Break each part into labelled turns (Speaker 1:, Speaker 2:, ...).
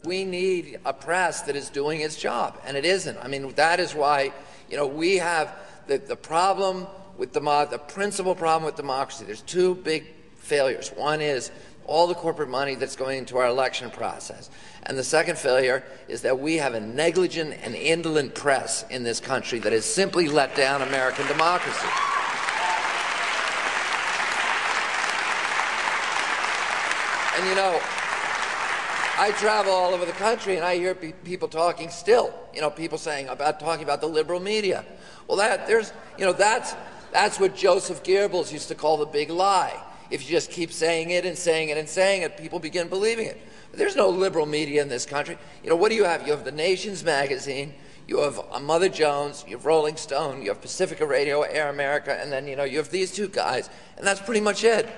Speaker 1: We need a press that is doing its job, and it isn't. I mean, that is why, we have the problem with the principal problem with democracy. There's two big failures. One is all the corporate money that's going into our election process. And the second failure is that we have a negligent and indolent press in this country that has simply let down American democracy. And I travel all over the country and I hear people talking still, people talking about the liberal media. Well, that's what Joseph Goebbels used to call the big lie. If you just keep saying it and saying it and saying it, people begin believing it. But there's no liberal media in this country. What do you have? You have The Nation's magazine, you have Mother Jones, you have Rolling Stone, you have Pacifica Radio, Air America, and then, you have these two guys, and that's pretty much it.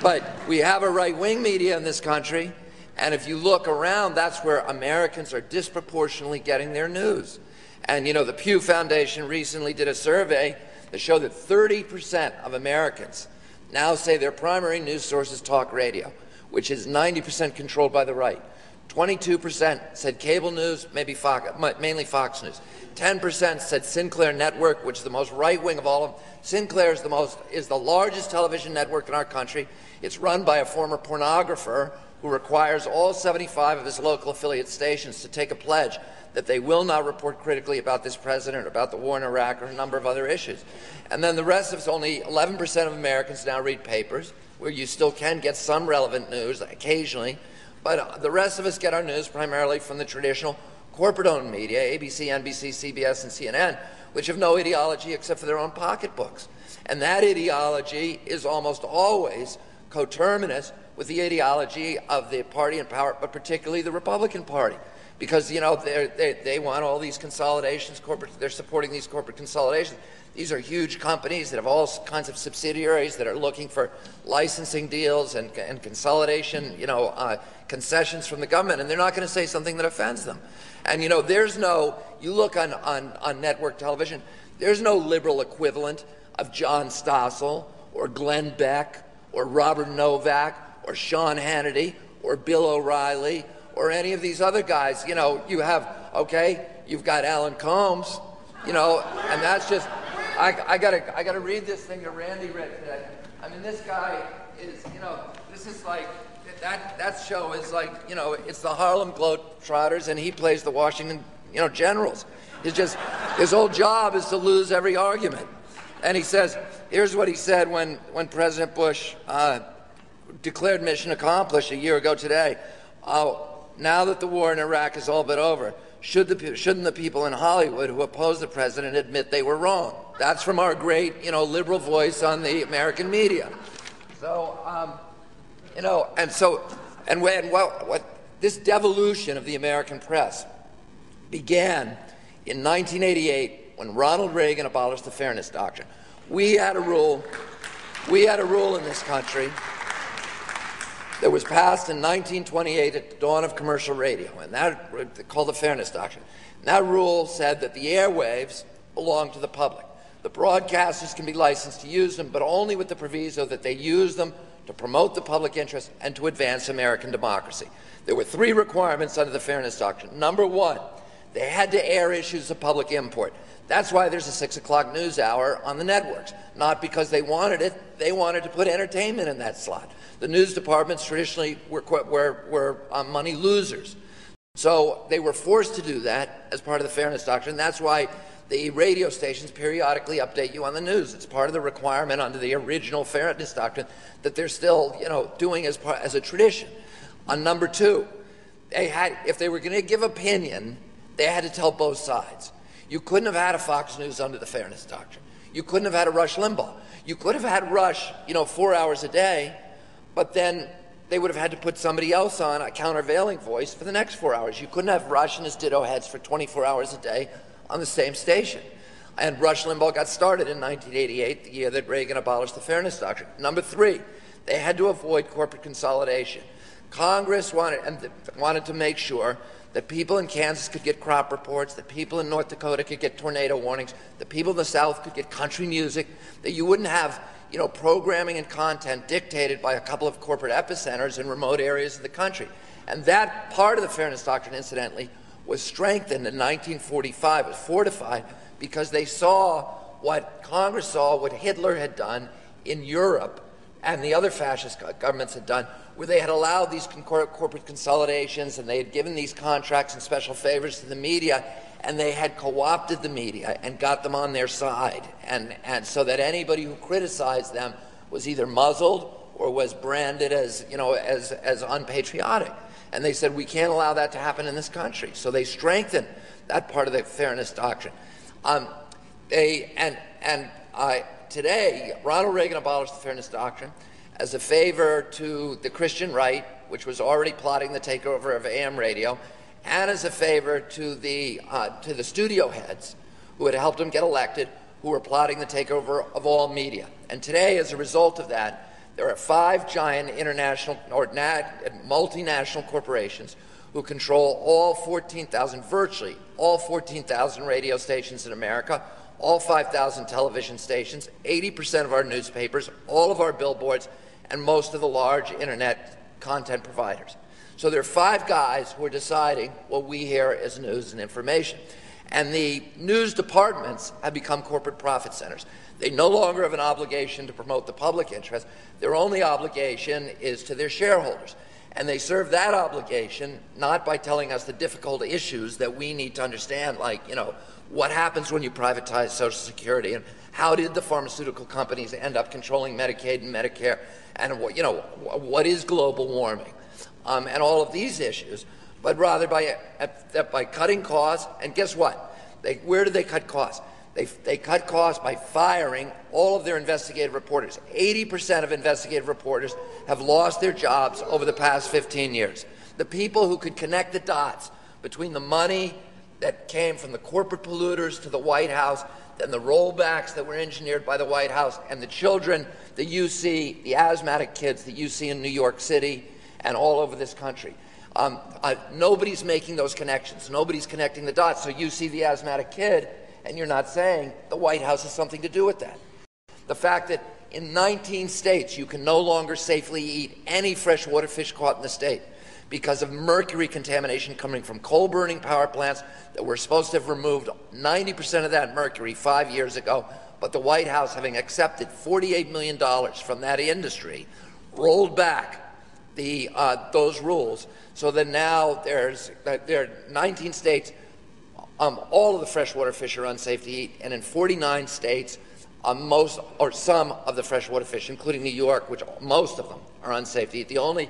Speaker 1: But we have a right-wing media in this country, and if you look around, that's where Americans are disproportionately getting their news. And, the Pew Foundation recently did a survey that showed that 30% of Americans now say their primary news source is talk radio, which is 90% controlled by the right. 22% said cable news, mainly Fox News. 10% said Sinclair Network, which is the most right-wing of all of them. Sinclair is the largest television network in our country. It's run by a former pornographer who requires all 75 of his local affiliate stations to take a pledge that they will not report critically about this president, about the war in Iraq, or a number of other issues. And then the rest of us, only 11% of Americans now read papers, where you still can get some relevant news occasionally, but the rest of us get our news primarily from the traditional corporate-owned media, ABC, NBC, CBS, and CNN, which have no ideology except for their own pocketbooks. And that ideology is almost always coterminous with the ideology of the party in power, but particularly the Republican Party. Because, they want all these consolidations, they're supporting these corporate consolidations. These are huge companies that have all kinds of subsidiaries that are looking for licensing deals and consolidation, concessions from the government, and they're not going to say something that offends them. And, you look on network television, there's no liberal equivalent of John Stossel or Glenn Beck or Robert Novak or Sean Hannity or Bill O'Reilly or any of these other guys. You've got Alan Combs, and that's just, I gotta read this thing that Randy read today. I mean, this guy is, this is like, that show is like, it's the Harlem Globetrotters, and he plays the Washington, Generals. His whole job is to lose every argument. And he says, here's what he said when President Bush declared mission accomplished a year ago today. Now that the war in Iraq is all but over, shouldn't the people in Hollywood who oppose the president admit they were wrong? That's from our great, liberal voice on the American media. So, this devolution of the American press began in 1988 when Ronald Reagan abolished the Fairness Doctrine. We had a rule in this country that was passed in 1928 at the dawn of commercial radio, and that called the Fairness Doctrine. And that rule said that the airwaves belong to the public. The broadcasters can be licensed to use them, but only with the proviso that they use them to promote the public interest and to advance American democracy. There were three requirements under the Fairness Doctrine. Number one, they had to air issues of public import. That's why there's a 6 o'clock news hour on the networks. Not because they wanted it, they wanted to put entertainment in that slot. The news departments traditionally were money losers. So they were forced to do that as part of the Fairness Doctrine. That's why the radio stations periodically update you on the news. It's part of the requirement under the original Fairness Doctrine that they're still, doing as a tradition. On number two, if they were going to give opinion, they had to tell both sides. You couldn't have had a Fox News under the Fairness Doctrine. You couldn't have had a Rush Limbaugh. You could have had Rush, 4 hours a day, but then they would have had to put somebody else on, a countervailing voice, for the next 4 hours. You couldn't have Rush and his ditto heads for 24 hours a day on the same station. And Rush Limbaugh got started in 1988, the year that Reagan abolished the Fairness Doctrine. Number three, they had to avoid corporate consolidation. Congress wanted to make sure that people in Kansas could get crop reports, that people in North Dakota could get tornado warnings, that people in the South could get country music, that you wouldn't have, programming and content dictated by a couple of corporate epicenters in remote areas of the country. And that part of the Fairness Doctrine, incidentally, was strengthened in 1945, was fortified, because they saw what Congress saw, what Hitler had done in Europe and the other fascist governments had done, where they had allowed these corporate consolidations and they had given these contracts and special favors to the media, and they had co-opted the media and got them on their side, and so that anybody who criticized them was either muzzled or was branded as, as unpatriotic. And they said, we can't allow that to happen in this country. So they strengthened that part of the Fairness Doctrine. Today, Ronald Reagan abolished the Fairness Doctrine as a favor to the Christian right, which was already plotting the takeover of AM radio, and as a favor to the studio heads who had helped him get elected, who were plotting the takeover of all media. And today, as a result of that, there are 5 giant international or multinational corporations who control all 14,000, virtually all 14,000 radio stations in America, all 5,000 television stations, 80% of our newspapers, all of our billboards, and most of the large internet content providers. So there are 5 guys who are deciding what we hear as news and information. And the news departments have become corporate profit centers. They no longer have an obligation to promote the public interest. Their only obligation is to their shareholders. And they serve that obligation not by telling us the difficult issues that we need to understand, like, what happens when you privatize Social Security, and how did the pharmaceutical companies end up controlling Medicaid and Medicare, and what is global warming, and all of these issues, but rather by cutting costs. And guess what? Where did they cut costs? They cut costs by firing all of their investigative reporters. 80% of investigative reporters have lost their jobs over the past 15 years. The people who could connect the dots between the money that came from the corporate polluters to the White House, and the rollbacks that were engineered by the White House, and the children that you see, the asthmatic kids that you see in New York City and all over this country. Nobody's making those connections. Nobody's connecting the dots. So you see the asthmatic kid, and you're not saying the White House has something to do with that. The fact that in 19 states you can no longer safely eat any freshwater fish caught in the state because of mercury contamination coming from coal-burning power plants that were supposed to have removed 90% of that mercury 5 years ago, but the White House, having accepted $48 million from that industry, rolled back those rules, so that now there are 19 states, all of the freshwater fish are unsafe to eat, and in 49 states, most or some of the freshwater fish, including New York, which most of them are unsafe to eat. The only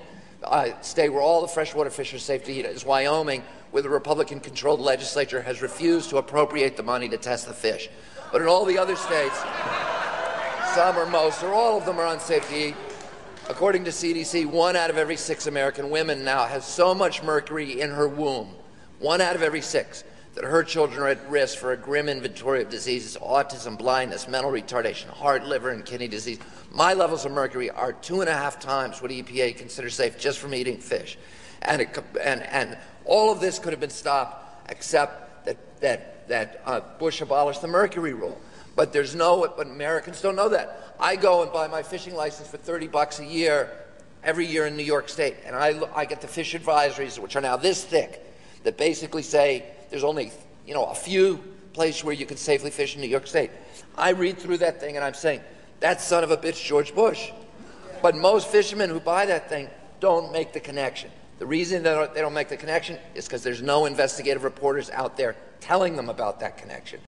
Speaker 1: state where all the freshwater fish are safe to eat is Wyoming, where the Republican-controlled legislature has refused to appropriate the money to test the fish. But in all the other states, some or most or all of them are unsafe to eat. According to CDC, 1 out of every 6 American women now has so much mercury in her womb, 1 out of every 6, that her children are at risk for a grim inventory of diseases: autism, blindness, mental retardation, heart, liver, and kidney disease. My levels of mercury are 2.5 times what EPA considers safe just from eating fish. And all of this could have been stopped except that Bush abolished the mercury rule. But but Americans don't know that. I go and buy my fishing license for $30 a year every year in New York State, and I get the fish advisories, which are now this thick, that basically say there's only a few places where you can safely fish in New York State. I read through that thing and I'm saying, that son of a bitch, George Bush. But most fishermen who buy that thing don't make the connection. The reason they don't make the connection is because there's no investigative reporters out there telling them about that connection.